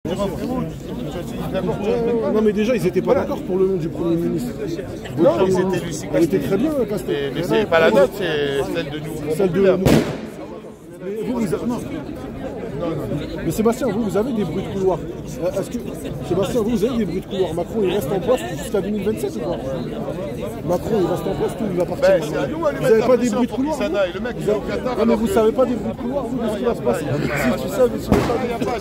Non mais déjà ils n'étaient pas d'accord pour le nom du Premier ministre. Non, ils étaient Lucie Castet. On était très bien Castet. Mais c'est pas la date, c'est celle de nous. Celle de nous. Mais Sébastien, vous avez des bruits de couloir. Est-ce que Sébastien, vous avez des bruits de couloir? Macron il reste en poste jusqu'à 2027 ou pas? Macron il reste en poste ou il va partir? Vous n'avez pas des bruits de couloir? Non mais vous savez pas des bruits de couloir, vous, de ce qui va se passer. Si tu savais, tu ne pas.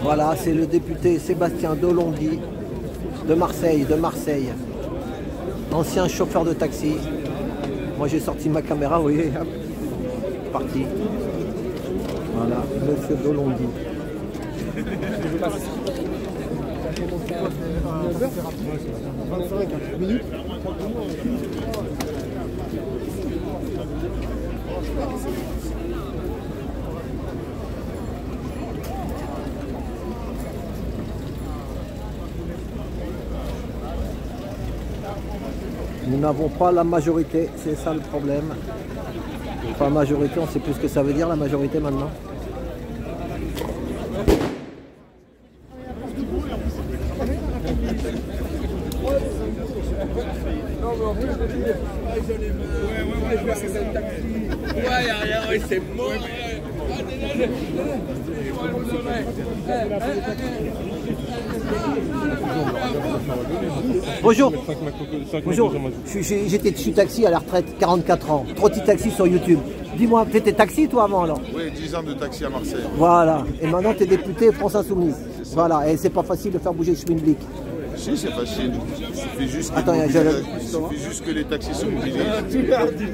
Voilà, c'est le député Sébastien Dolonghi de Marseille, ancien chauffeur de taxi. Moi j'ai sorti ma caméra, vous voyez, hop, parti. Voilà, monsieur Dolonghi. Nous n'avons pas la majorité, c'est ça le problème. Pas majorité, on ne sait plus ce que ça veut dire la majorité maintenant. C'est mort. Bonjour. Bonjour. Je suis taxi à la retraite, 44 ans. Trotti taxi sur YouTube. Dis-moi, tu étais taxi toi avant alors? Oui, 10 ans de taxi à Marseille. Voilà. Et maintenant tu es député France Insoumise. Voilà. Et c'est pas facile de faire bouger le Schmilblick. Si, c'est facile. Il suffit juste que les taxis se mobilisent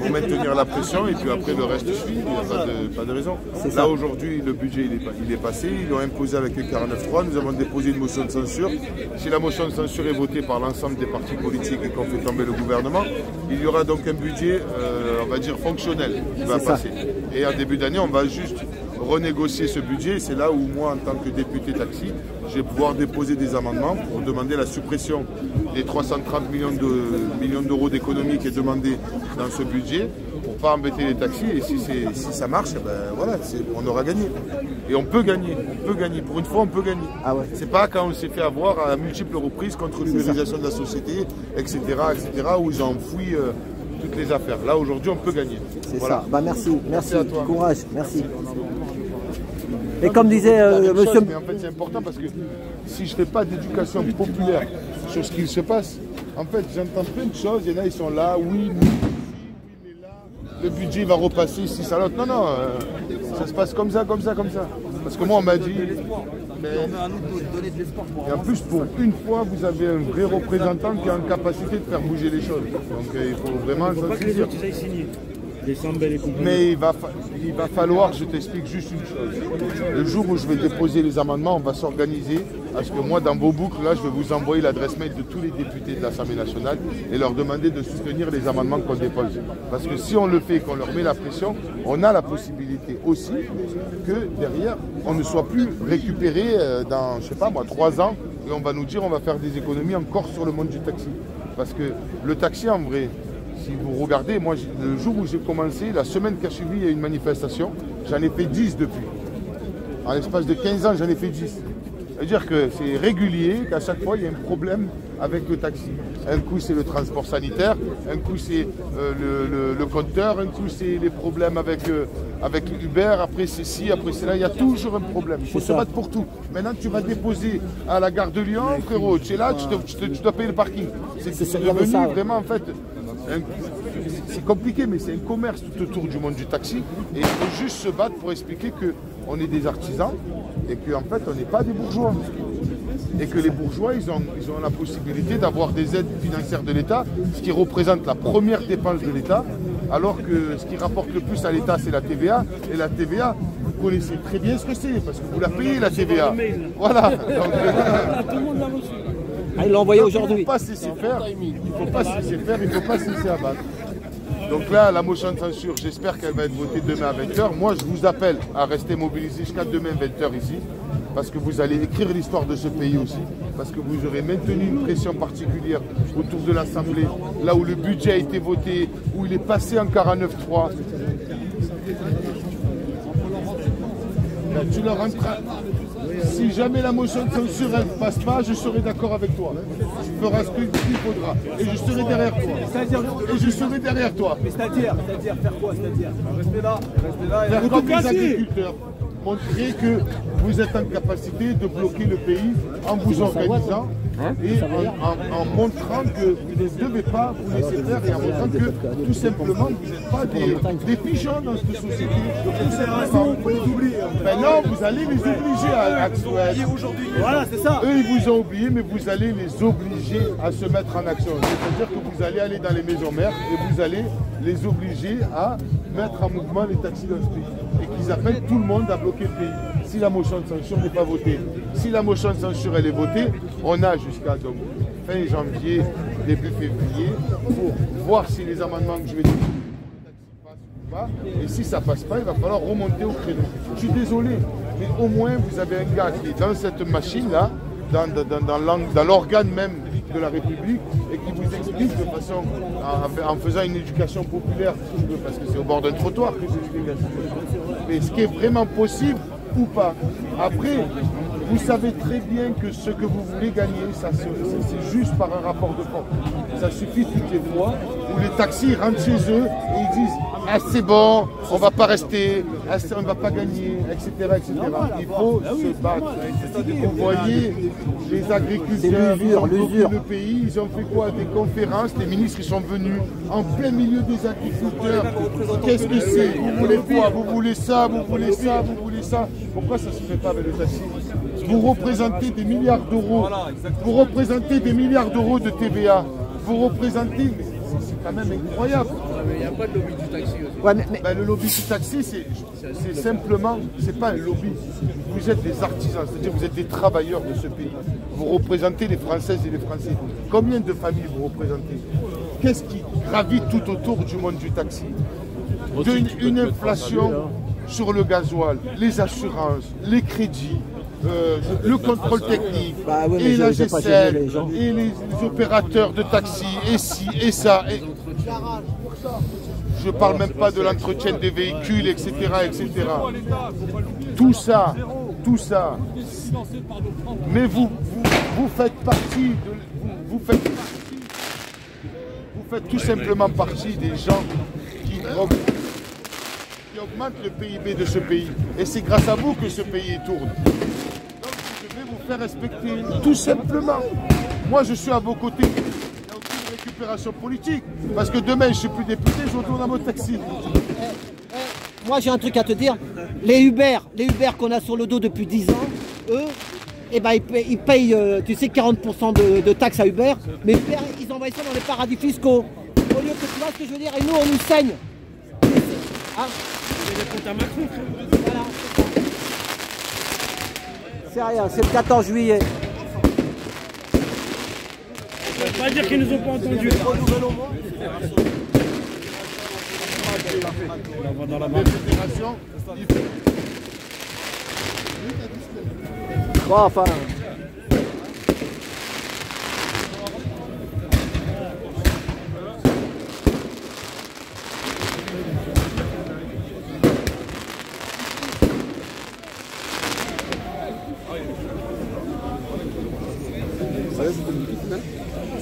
pour maintenir la pression et puis après le reste suit. Il n'y a pas de raison. Là aujourd'hui, le budget il est passé. Ils l'ont imposé avec le 49.3. Nous avons déposé une motion de censure. Si la motion de censure est votée par l'ensemble des partis politiques et qu'on fait tomber le gouvernement, il y aura donc un budget, on va dire, fonctionnel qui va passer. Et en début d'année, on va juste renégocier ce budget. C'est là où moi, en tant que député taxi, je vais pouvoir déposer des amendements pour demander la suppression des 330 millions d'euros d'économies qui est demandé dans ce budget pour ne pas embêter les taxis. Et si ça marche, ben voilà, on aura gagné. Et on peut gagner. Pour une fois, on peut gagner. Ah ouais. C'est pas quand on s'est fait avoir à multiples reprises contre l'ubérisation de la société, etc., où ils ont enfoui toutes les affaires. Là, aujourd'hui, on peut gagner. C'est voilà. Ça. Bah, merci à toi. Courage, merci. Et comme disait monsieur... Mais en fait, c'est important parce que si je ne fais pas d'éducation populaire sur ce qu'il se passe, en fait, j'entends plein de choses. Il y en a, ils sont là, oui, mais là, le budget va repasser, si ça l'autre. Non, ça se passe comme ça. Parce que moi, on m'a dit... Et en plus, pour une fois, vous avez un vrai représentant qui est en capacité de faire bouger les choses. Donc, il faut vraiment... Mais il va falloir, je t'explique juste une chose. Le jour où je vais déposer les amendements, on va s'organiser. Parce que moi, dans vos boucles, là, je vais vous envoyer l'adresse mail de tous les députés de l'Assemblée nationale et leur demander de soutenir les amendements qu'on dépose. Parce que si on le fait, qu'on leur met la pression, on a la possibilité aussi que derrière, on ne soit plus récupéré dans, je sais pas moi, 3 ans et on va nous dire on va faire des économies encore sur le monde du taxi. Parce que le taxi, en vrai, si vous regardez, moi, le jour où j'ai commencé, la semaine qui a suivi, il y a eu une manifestation. J'en ai fait 10 depuis. En l'espace de 15 ans, j'en ai fait 10. C'est-à-dire que c'est régulier, qu'à chaque fois, il y a un problème avec le taxi. Un coup, c'est le transport sanitaire, un coup, c'est le compteur, un coup, c'est les problèmes avec Uber, après c'est ci, après c'est là. Il y a toujours un problème. Il faut se battre pour tout. Maintenant, tu vas déposer à la gare de Lyon, frérot, tu es là, tu dois payer le parking. C'est devenu vraiment, en fait... C'est compliqué, mais c'est un commerce tout autour du monde du taxi. Et il faut juste se battre pour expliquer qu'on est des artisans et qu'en fait, on n'est pas des bourgeois. Et que les bourgeois, ils ont la possibilité d'avoir des aides financières de l'État, ce qui représente la première dépense de l'État, alors que ce qui rapporte le plus à l'État, c'est la TVA. Et la TVA, vous connaissez très bien ce que c'est, parce que vous la payez, la TVA. Voilà. Tout le monde l'a reçu. Ah, il l'a envoyé aujourd'hui. Il ne faut pas se laisser faire, il ne faut pas se laisser abattre. Donc là, la motion de censure, j'espère qu'elle va être votée demain à 20h. Moi, je vous appelle à rester mobilisés jusqu'à demain 20h ici, parce que vous allez écrire l'histoire de ce pays aussi, parce que vous aurez maintenu une pression particulière autour de l'Assemblée, là où le budget a été voté, où il est passé en 49.3. Ben, tu leur entraînes. Si jamais la motion de censure ne passe pas, je serai d'accord avec toi. Tu feras ce qu'il faudra. Et je serai derrière toi. Et je serai derrière toi. Mais c'est-à-dire faire quoi? C'est-à-dire rester là et Faire comme les agriculteurs. Montrer que vous êtes en capacité de bloquer le pays en vous organisant et en montrant que vous ne devez pas vous laisser faire et en montrant que tout simplement vous n'êtes pas des pigeons dans cette société. Tout simplement. Ben non, vous allez les obliger à actuer. Voilà, c'est ça. Eux, ils vous ont oublié, mais vous allez les obliger à se mettre en action. C'est-à-dire que vous allez aller dans les maisons mères et vous allez les obliger à mettre en mouvement les taxis dans ce pays. Et qu'ils appellent tout le monde à bloquer le pays. Si la motion de censure n'est pas votée. Si la motion de censure elle est votée, on a jusqu'à donc fin janvier, début février, pour voir si les amendements que je vais dire passent ou pas. Et si ça passe pas, il va falloir remonter au créneau. Je suis désolé, mais au moins vous avez un gars qui est dans cette machine-là, dans l'organe même de la République, et qui vous explique de façon, en faisant une éducation populaire, parce que c'est au bord d'un trottoir que je l'explique. Mais ce qui est vraiment possible ou pas. Après, vous savez très bien que ce que vous voulez gagner, c'est juste par un rapport de force. Ça suffit toutes les fois où les taxis rentrent chez eux et ils disent « Ah c'est bon, on ne va pas rester, on ne va pas gagner, etc. etc. » Il faut se battre. Vous voyez, les agriculteurs, ils ont bloqué le pays, ils ont fait quoi? Des conférences, les ministres ils sont venus en plein milieu des agriculteurs. Qu'est-ce que c'est? Vous voulez quoi? Vous voulez ça, vous voulez ça, vous voulez ça. Pourquoi ça ne se fait pas avec le taxi? Vous représentez des milliards d'euros. Vous représentez des milliards d'euros de TVA. Vous représentez... C'est quand même incroyable. Il n'y a pas de lobby du taxi aussi. Ouais, Ben, le lobby du taxi, c'est simplement... C'est pas un lobby. Vous êtes des artisans, c'est-à-dire vous êtes des travailleurs de ce pays. Vous représentez les Françaises et les Français. Combien de familles vous représentez? Qu'est-ce qui gravite tout autour du monde du taxi? Une inflation sur le gasoil, les assurances, les crédits, le contrôle technique, et la GSL, et les opérateurs de taxi, et ci, et ça. Je ne parle même pas de l'entretien des véhicules, etc., etc. Tout ça. Mais vous faites partie de... Vous faites tout simplement partie des gens qui augmente le PIB de ce pays. Et c'est grâce à vous que ce pays tourne. Donc je vais vous faire respecter, tout simplement. Moi je suis à vos côtés. Il n'y a aucune récupération politique. Parce que demain je ne suis plus député, je retourne à mon taxi. Moi j'ai un truc à te dire. Les Uber qu'on a sur le dos depuis 10 ans, eux, eh ben, ils payent tu sais, 40% de taxes à Uber, mais Uber, ils envoient ça dans les paradis fiscaux. Au lieu que tu vois ce que je veux dire, et nous on nous saigne. Ah. Voilà. C'est rien, c'est le 14 juillet. Ça veut pas dire qu'ils nous ont pas entendus. Dans la fédération, Bon, enfin...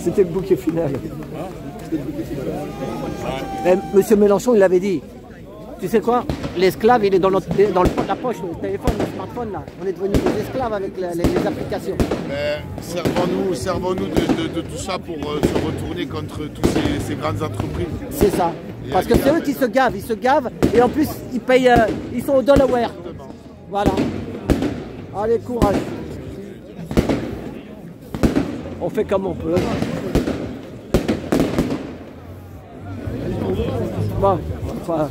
C'était le bouquet final. Monsieur Mélenchon, il avait dit, tu sais quoi, l'esclave, il est dans la poche, le téléphone, le smartphone, là. On est devenus des esclaves avec les applications. Servons-nous de tout ça pour se retourner contre toutes ces grandes entreprises. C'est ça. Parce que c'est eux qui se gavent, ils se gavent, et en plus, ils payent, ils sont au Delaware. Voilà. Allez, courage. On fait comme on peut. Bon, enfin...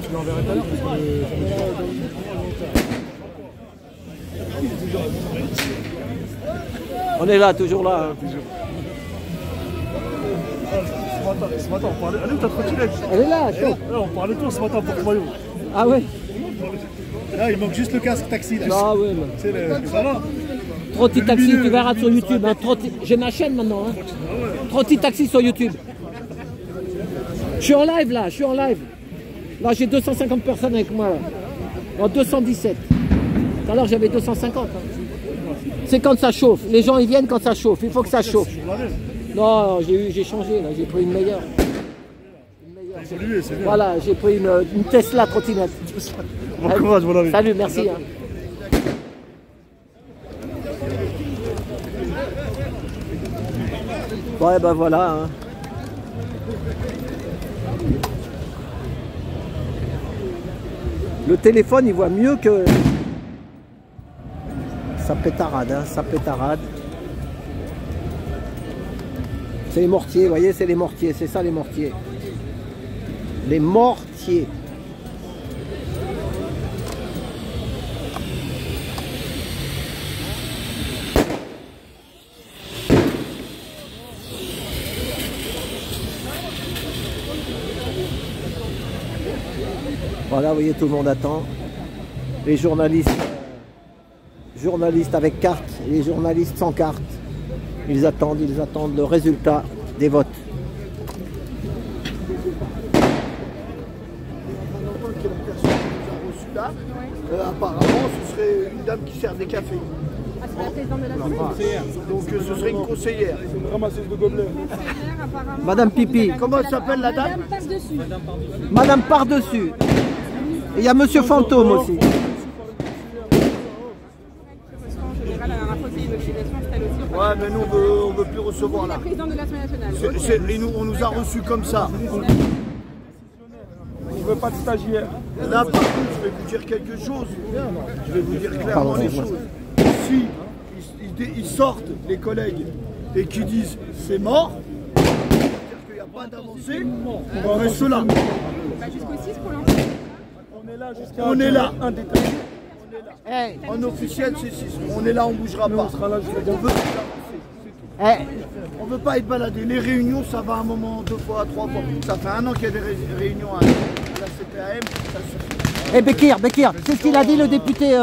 Tu l'enverrais tout à l'heure parce que... On est là, toujours là. Hein. Ce matin, on parlait... Elle est où ta trottinette? Elle est là, chaud. On parlait de toi ce matin pour Croyons. Ah ouais? Là, il manque juste le casque taxi. Là. Ah ouais. C'est ça va? Trotti Taxi, tu verras sur YouTube. Hein. J'ai ma chaîne maintenant. Hein. Trotti Taxi sur YouTube. Je suis en live là, je suis en live. Là, j'ai 250 personnes avec moi. Là. En 217. Tout à l'heure, j'avais 250. Hein. C'est quand ça chauffe. Les gens, ils viennent quand ça chauffe. Il faut que ça chauffe. Non, j'ai changé, là. J'ai pris une meilleure. Voilà, j'ai pris une Tesla trottinette. Bon courage, mon ami. Salut, merci. Hein. Ouais, ben voilà. Hein. Le téléphone, il voit mieux que... Ça pétarade, hein, ça pétarade. C'est les mortiers, vous voyez, c'est les mortiers, c'est ça les mortiers. Les mortiers. Voilà, vous voyez, tout le monde attend. Les journalistes avec carte et les journalistes sans carte. Ils attendent le résultat des votes. Apparemment, ce serait une dame qui sert des cafés. Ah, c'est la présidente de l'Assemblée. Donc ce serait une conseillère. Une ramasseuse de gobelets. Madame Pipi. Comment elle s'appelle la dame? Madame Passe-Dessus. Madame Par-Dessus. Et il y a Monsieur Fantôme aussi. Ouais, mais nous, on veut plus recevoir là. La présidente de l'Assemblée nationale. On nous a reçus comme ça. On veut pas de stagiaire. Là, par contre, je vais vous dire quelque chose. Je vais vous dire clairement les choses. Si ils sortent, les collègues, et qu'ils disent c'est mort, c'est-à-dire qu'il n'y a pas d'avancée, on reste là. Jusqu'au 6 pour l'instant. On est là jusqu'à On est là. un détail. En officiel, c'est 6. On est là, on ne bougera pas. On veut on ne veut pas être baladé. Les réunions, ça va un moment, 2 fois, 3 fois. Ça fait 1 an qu'il y a des réunions à la CPAM, ça suffit. Et Bekir, c'est ce qu'il a dit le député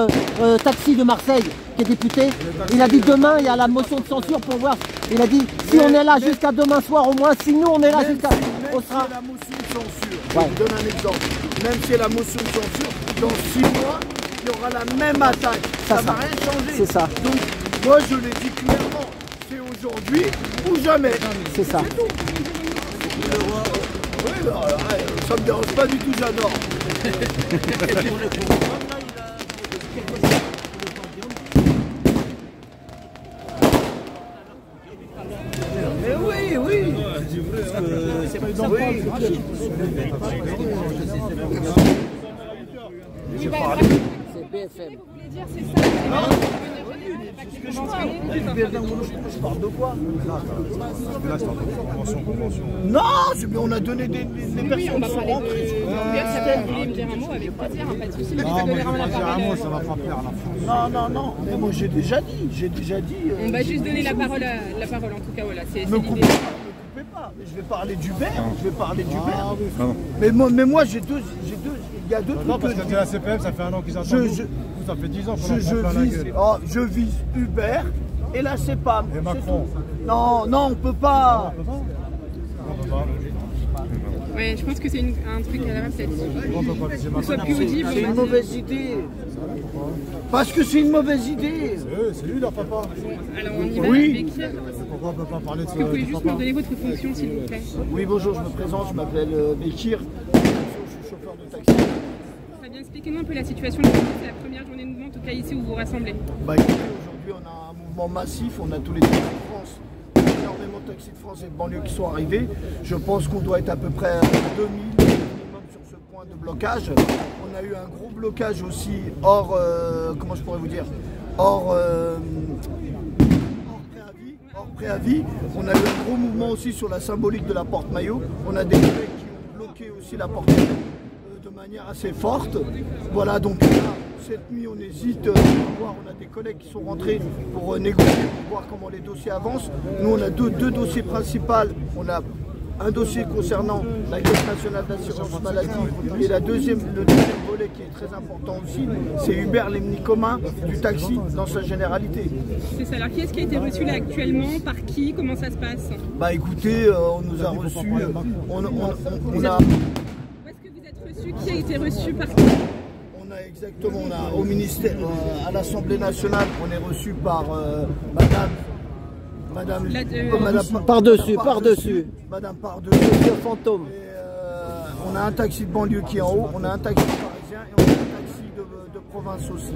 taxi de Marseille, qui est député. Il a dit demain, il y a la motion de censure pour voir. Il a dit, si on est là jusqu'à demain soir au moins, si nous on est là jusqu'à... Même si la motion de censure, je vous donne un exemple. Même si la motion de censure, dans 6 mois, il y aura la même attaque. Ça ne va rien changer. C'est ça. Donc, moi je l'ai dit clairement, c'est aujourd'hui ou jamais. C'est ça. Oui, ça ne me dérange pas du tout, j'adore. Mais oui, oui. C'est pas une C'est BFM. Vous voulez dire c'est ça? Je parle de quoi? Non, mais on a donné des Oui, on personnes va qui sont parler rentrées. de... Vous voulez me dire un mot avec plaisir, hein, pas de souci. Mais vous donner vraiment la parole. Ça va pas plaire à la fin. Non, mais moi j'ai déjà dit. On va juste donner la parole en tout cas, voilà. C'est Ne l'idée. coupez pas, mais je vais parler d'Uber, Mais moi j'ai deux, il y a deux trucs. Non, parce que la CPM, ça fait 1 an qu'ils attendent. Ça fait 10 ans qu'on je vise Uber et la CEPAM. Et Macron. Non, on peut pas. Ouais, je pense que c'est un truc à la même peut-être. On peut pas viser Qu'on soit Macron. plus audible. C'est une mauvaise idée. Parce que c'est une mauvaise idée. C'est lui leur papa. Alors on y va. Oui. Bekir. Pourquoi on peut pas parler de Est-ce que vous pouvez juste papa me donner votre fonction s'il vous plaît? Oui, bonjour, je me présente, je m'appelle Bekir. Je suis chauffeur de taxi. Très bien, expliquez-nous un peu la situation. C'est la première journée de mouvement, en tout cas ici où vous vous rassemblez. Bah écoutez, aujourd'hui on a un mouvement massif, on a tous les taxis de France, énormément de taxis de France et de banlieue qui sont arrivés. Je pense qu'on doit être à peu près à 2000 minimum sur ce point de blocage. On a eu un gros blocage aussi hors, comment je pourrais vous dire, hors préavis. On a eu un gros mouvement aussi sur la symbolique de la porte-maillot. On a des collègues qui ont bloqué aussi la porte-maillot de manière assez forte. Voilà, donc là, cette nuit on hésite à voir, on a des collègues qui sont rentrés pour négocier, pour voir comment les dossiers avancent. Nous on a deux dossiers principaux. On a un dossier concernant la Caisse nationale d'assurance maladie et le deuxième volet qui est très important aussi, c'est Uber, les communs du taxi dans sa généralité. C'est ça. Alors qui est-ce qui a été reçu là actuellement? Par qui? Comment ça se passe? Bah écoutez, on nous a reçus, on a... Où est-ce que vous êtes reçu? Qui a été reçu par qui? On exactement, au ministère, à l'Assemblée nationale, on est reçu par Madame Par-dessus. Madame Par-dessus. Le fantôme. Et, on a un taxi de banlieue qui est en haut, on a un taxi parisien et on a un taxi de province aussi.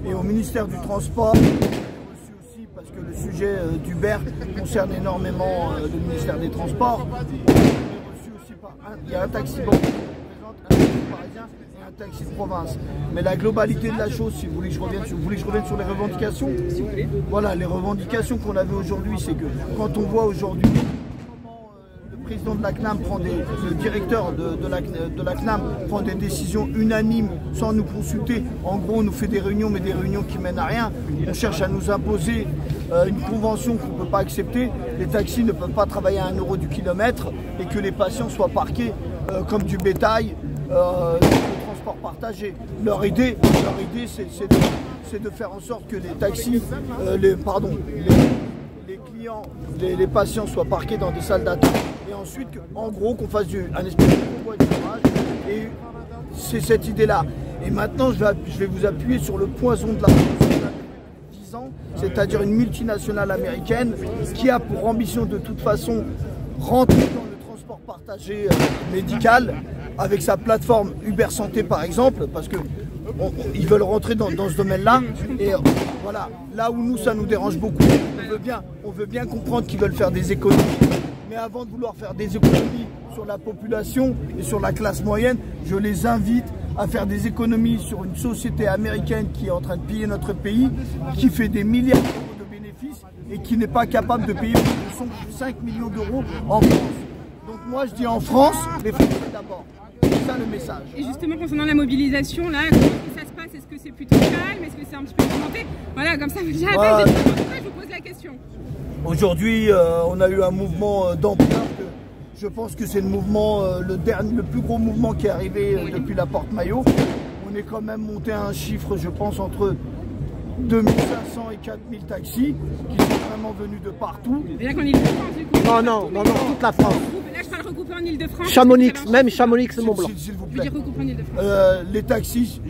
Et au ministère du Transport, on est reçu aussi parce que le sujet d'Uber concerne énormément le ministère des Transports. On est reçu aussi il y a un taxi banlieue qui représente un taxi parisien et un taxi de province. Mais la globalité de la chose, si vous voulez que je revienne sur les revendications, voilà, les revendications qu'on avait aujourd'hui, c'est que quand on voit aujourd'hui le président de la CNAM le directeur de la CNAM prend des décisions unanimes sans nous consulter. En gros, on nous fait des réunions, mais des réunions qui mènent à rien. On cherche à nous imposer une convention qu'on ne peut pas accepter. Les taxis ne peuvent pas travailler à 1 € du kilomètre et que les patients soient parqués comme du bétail dans le transport partagé. Leur idée c'est de faire en sorte que les taxis, les clients, les patients soient parqués dans des salles d'attente et ensuite, en gros, qu'on fasse un espèce de covoiturage. Et c'est cette idée-là. Et maintenant, je vais vous appuyer sur le poison de la France, 10 ans, c'est-à-dire une multinationale américaine qui a pour ambition de toute façon rentrer dans le transport partagé médical avec sa plateforme Uber Santé par exemple, parce que ils veulent rentrer dans ce domaine-là. Et voilà, là où nous, ça nous dérange beaucoup, on veut bien comprendre qu'ils veulent faire des économies. Mais avant de vouloir faire des économies sur la population et sur la classe moyenne, je les invite à faire des économies sur une société américaine qui est en train de piller notre pays, qui fait des milliards d'euros de bénéfices et qui n'est pas capable de payer plus de 5 millions d'euros en France. Donc moi, je dis en France, les Français d'abord. C'est ça le message. Et justement, concernant la mobilisation, là, comment ça se passe? Est-ce que c'est plutôt calme? Est-ce que c'est un petit peu augmenté? Voilà, comme ça, vous direz, je vous pose la question. Aujourd'hui, on a eu un mouvement d'ampleur. Je pense que c'est le mouvement, le plus gros mouvement qui est arrivé depuis la Porte Maillot. On est quand même monté à un chiffre, je pense, entre 2500 et 4000 taxis qui sont vraiment venus de partout. C'est-à-dire qu'en Ile-de-France, du coup? Non, toute la France. Là, je parle regroupé en Ile-de-France. Chamonix, même Chamonix, Mont-Blanc. S'il vous Je veux plaît. dire regroupé en Ile-de-France. Les taxis,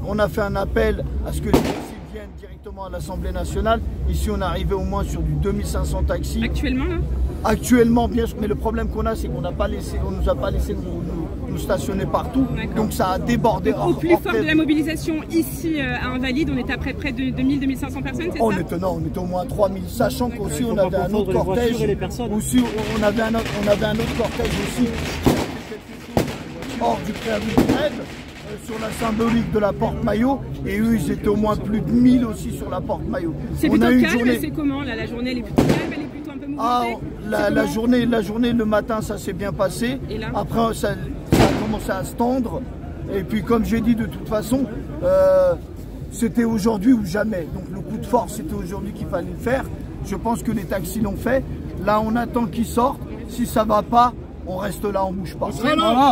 on a fait un appel à ce que les taxis viennent directement à l'Assemblée nationale. Ici, on est arrivé au moins sur du 2500 taxis. Actuellement, là? Actuellement, bien sûr, mais le problème qu'on a, c'est qu'on n'a pas laissé, on nous a pas laissé nous stationner partout. Donc ça a débordé. Au plus fort de la mobilisation ici à Invalides, on était à près de 2000-2500 personnes, c'est ça? On était au moins 3000, sachant qu'aussi on avait un autre cortège. Aussi, on avait un autre cortège aussi hors du préavis de grève sur la symbolique de la Porte Maillot, et eux ils étaient au moins plus de 1000 aussi sur la Porte Maillot. C'est plutôt calme, c'est comment là? La journée elle est plutôt calme, elle est plutôt un peu mouvementée? La journée, le matin ça s'est bien passé. Et là après ça a commencé à se tendre, et puis comme j'ai dit, de toute façon c'était aujourd'hui ou jamais. Donc le coup de force c'était aujourd'hui qu'il fallait le faire. Je pense que les taxis l'ont fait. Là on attend qu'ils sortent. Si ça va pas, on reste là, on bouge pas.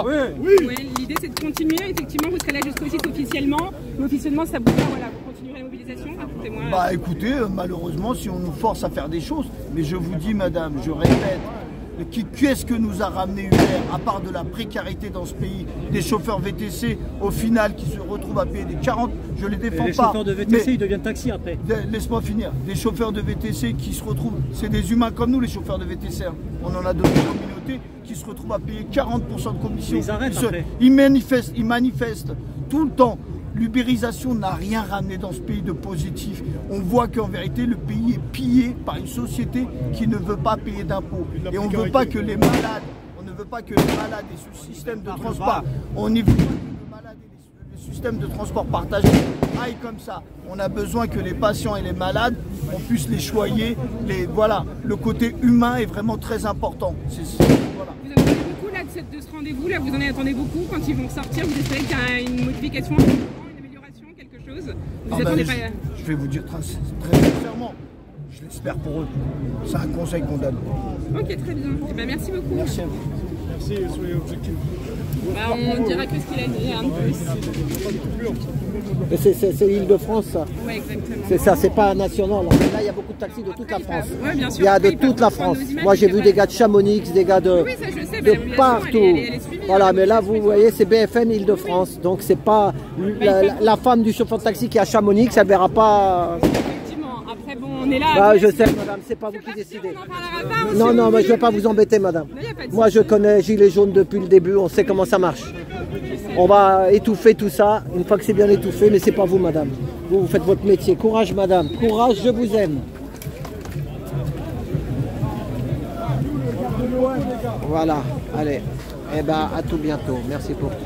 Oui. L'idée c'est de continuer, effectivement vous serez là jusqu'au 6 officiellement. Mais officiellement ça bouge pas, voilà, vous continuerez la mobilisation, racontez-moi. Bah écoutez, malheureusement si on nous force à faire des choses, mais je vous dis madame, je répète, qu'est-ce que nous a ramené Uber, à part de la précarité dans ce pays, des chauffeurs VTC au final qui se retrouvent à payer des 40, je les défends pas. Les chauffeurs de VTC ils deviennent taxi après. Laisse-moi finir, des chauffeurs de VTC qui se retrouvent, c'est des humains comme nous les chauffeurs de VTC, hein. On en a de communautés qui se retrouvent à payer 40% de commission. Ils arrêtent après. Ils manifestent tout le temps. L'ubérisation n'a rien ramené dans ce pays de positif. On voit qu'en vérité, le pays est pillé par une société qui ne veut pas payer d'impôts. Et on ne veut pas que les malades, et ce système de transport, on y veut que les malades et les systèmes de transport partagés aillent comme ça. On a besoin que les patients et les malades, on puisse les choyer. Voilà, le côté humain est vraiment très important. Voilà. Vous en attendez beaucoup là de ce rendez-vous, là vous en attendez beaucoup quand ils vont sortir, vous espérez qu'il y a une modification, une amélioration, quelque chose? Vous attendez pas... Je vais vous dire très sincèrement, Je l'espère pour eux. C'est un conseil qu'on donne. Ok, très bien. Eh ben, merci beaucoup. Merci à vous. Merci, soyez objectifs. Bah, on dira que ce qu'il a dit, rien de plus. C'est l'Île-de-France, ça. Ouais, exactement. C'est ça, c'est pas national. Là, il y a beaucoup de taxis de toute la France. Ouais, bien sûr. Il y a de Après, toute la prendre France. nos images, Moi, j'ai c'est vu pas- des gars de Chamonix, des gars de, Oui, ça, je sais, de mais la partout. elle est suivie, Voilà, hein, mais là, donc, vous voyez, c'est BFM Île-de-France. Donc, c'est pas la femme du chauffeur de taxi qui est à Chamonix, elle verra pas. Effectivement. Après, bon, on est là. Bah, après, je si- sais, madame, c'est pas vous qui décidez. On en parlera pas. Non, non, mais je vais pas vous embêter, madame. Non, y a pas de Moi, je connais Gilets jaunes depuis le début, on sait comment ça marche. On va étouffer tout ça, une fois que c'est bien étouffé, mais c'est pas vous, madame. Vous faites votre métier. Courage, madame. Courage, je vous aime. Voilà, allez. Eh ben, à tout bientôt. Merci pour tout.